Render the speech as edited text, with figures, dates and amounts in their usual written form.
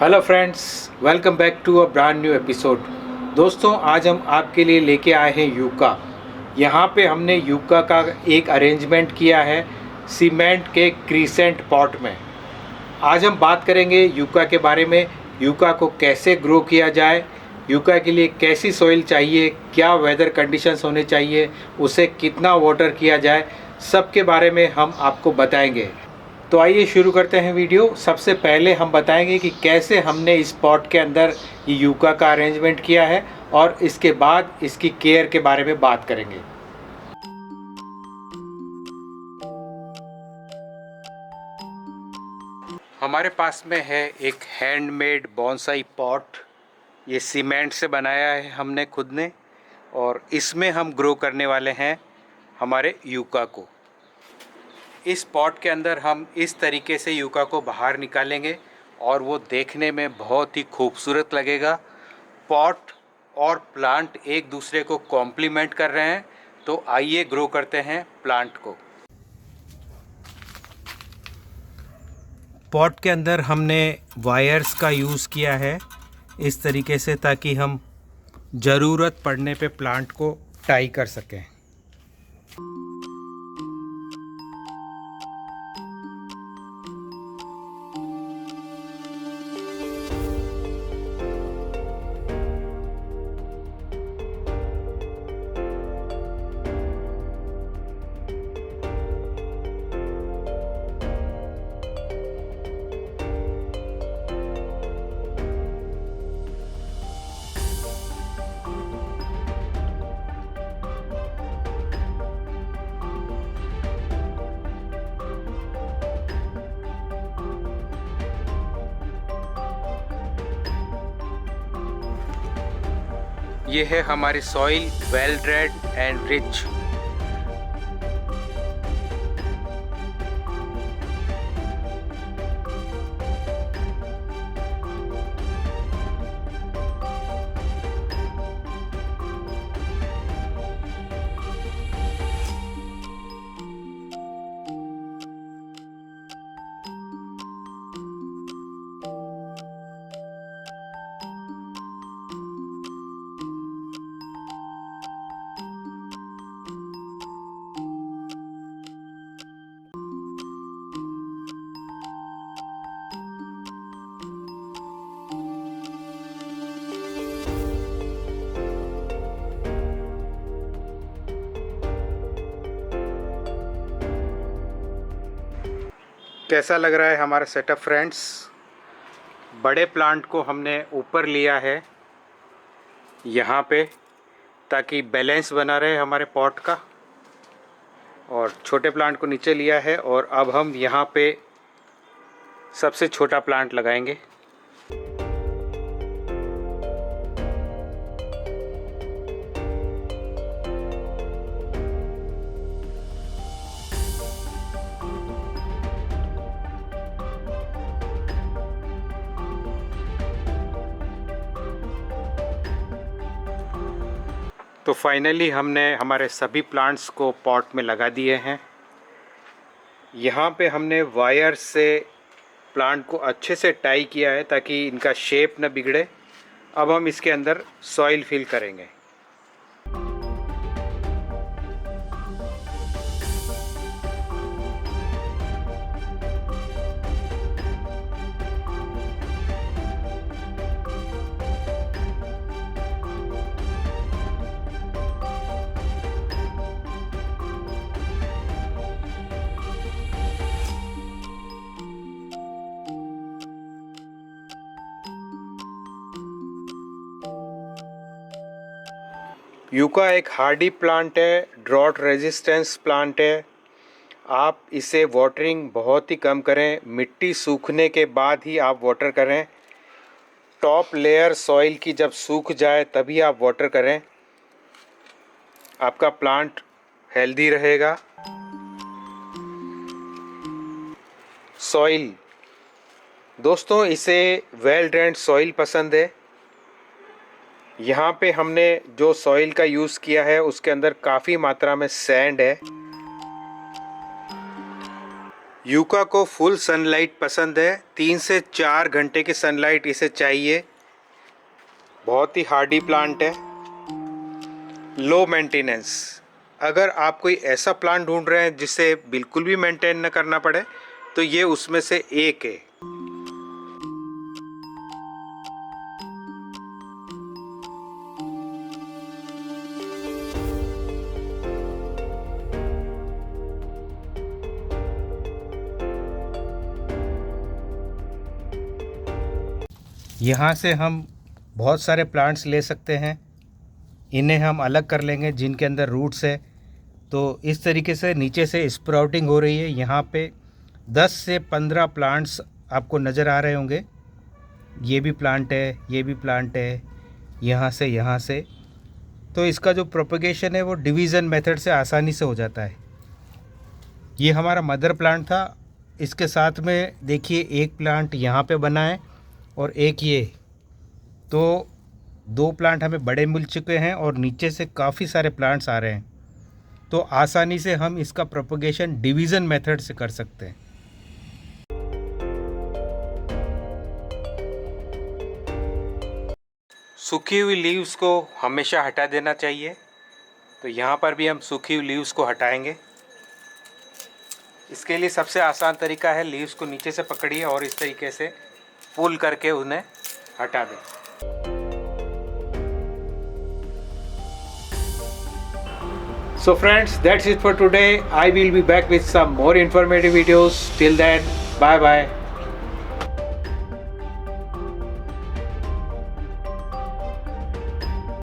Hello friends, welcome back to a brand new episode. दोस्तों, आज हम आपके लिए लेके आए हैं यूका। यहाँ पे हमने यूका का एक अरेंजमेंट किया है सीमेंट के क्रीसेंट पॉट में। आज हम बात करेंगे यूका के बारे में, यूका को कैसे ग्रो किया जाए, यूका के लिए कैसी सॉइल चाहिए, क्या वेदर कंडीशंस होने चाहिए, उसे कितना वाटर किया जाए, सब के बारे में हम आपको बताएंगे। तो आइए शुरू करते हैं वीडियो। सबसे पहले हम बताएंगे कि कैसे हमने इस पॉट के अंदर ये यूका का अरेंजमेंट किया है और इसके बाद इसकी केयर के बारे में बात करेंगे। हमारे पास में है एक हैंडमेड बॉन्साई पॉट। ये सीमेंट से बनाया है हमने खुद ने, और इसमें हम ग्रो करने वाले हैं हमारे यूका को। इस पॉट के अंदर हम इस तरीके से यूका को बाहर निकालेंगे और वो देखने में बहुत ही खूबसूरत लगेगा। पॉट और प्लांट एक दूसरे को कॉम्प्लीमेंट कर रहे हैं। तो आइए ग्रो करते हैं प्लांट को। पॉट के अंदर हमने वायर्स का यूज़ किया है इस तरीके से, ताकि हम ज़रूरत पड़ने पे प्लांट को टाई कर सकें। ये है हमारी soil, well dread and rich. कैसा लग रहा है हमारा सेटअप फ्रेंड्स? बड़े प्लांट को हमने ऊपर लिया है यहाँ पे, ताकि बैलेंस बना रहे हमारे पॉट का, और छोटे प्लांट को नीचे लिया है। और अब हम यहाँ पे सबसे छोटा प्लांट लगाएंगे। तो फाइनली हमने हमारे सभी प्लांट्स को पॉट में लगा दिए हैं। यहाँ पे हमने वायर से प्लांट को अच्छे से टाई किया है ताकि इनका शेप न बिगड़े। अब हम इसके अंदर सॉइल फिल करेंगे। यूका एक हार्डी प्लांट है, ड्रॉट रेजिस्टेंस प्लांट है। आप इसे वाटरिंग बहुत ही कम करें, मिट्टी सूखने के बाद ही आप वाटर करें। टॉप लेयर सॉइल की जब सूख जाए तभी आप वाटर करें। आपका प्लांट हेल्दी रहेगा। सॉइल, दोस्तों इसे वेल ड्रेन्ड सॉइल पसंद है। यहाँ पे हमने जो सॉइल का यूज़ किया है उसके अंदर काफ़ी मात्रा में सैंड है। यूका को फुल सनलाइट पसंद है, 3 से 4 घंटे की सनलाइट इसे चाहिए। बहुत ही हार्डी प्लांट है, लो मेंटेनेंस। अगर आप कोई ऐसा प्लांट ढूंढ रहे हैं जिसे बिल्कुल भी मेंटेन न करना पड़े तो ये उसमें से एक है। यहाँ से हम बहुत सारे प्लांट्स ले सकते हैं, इन्हें हम अलग कर लेंगे जिनके अंदर रूट्स है। तो इस तरीके से नीचे से स्प्राउटिंग हो रही है। यहाँ पे 10 से 15 प्लांट्स आपको नज़र आ रहे होंगे। ये भी प्लांट है, ये भी प्लांट है, यहाँ से। तो इसका जो प्रोपगेशन है वो डिवीज़न मेथड से आसानी से हो जाता है। ये हमारा मदर प्लांट था। इसके साथ में देखिए एक प्लांट यहाँ पे बना है और एक ये। तो 2 प्लांट हमें बड़े मिल चुके हैं और नीचे से काफ़ी सारे प्लांट्स आ रहे हैं। तो आसानी से हम इसका प्रोपगेशन डिवीज़न मेथड से कर सकते हैं। सूखी हुई लीव्स को हमेशा हटा देना चाहिए। तो यहाँ पर भी हम सूखी हुई लीव्स को हटाएंगे। इसके लिए सबसे आसान तरीका है, लीव्स को नीचे से पकड़िए और इस तरीके से पुल करके उन्हें हटा दें। So friends, that's it for today. I will be back with some more informative videos. Till then, bye bye.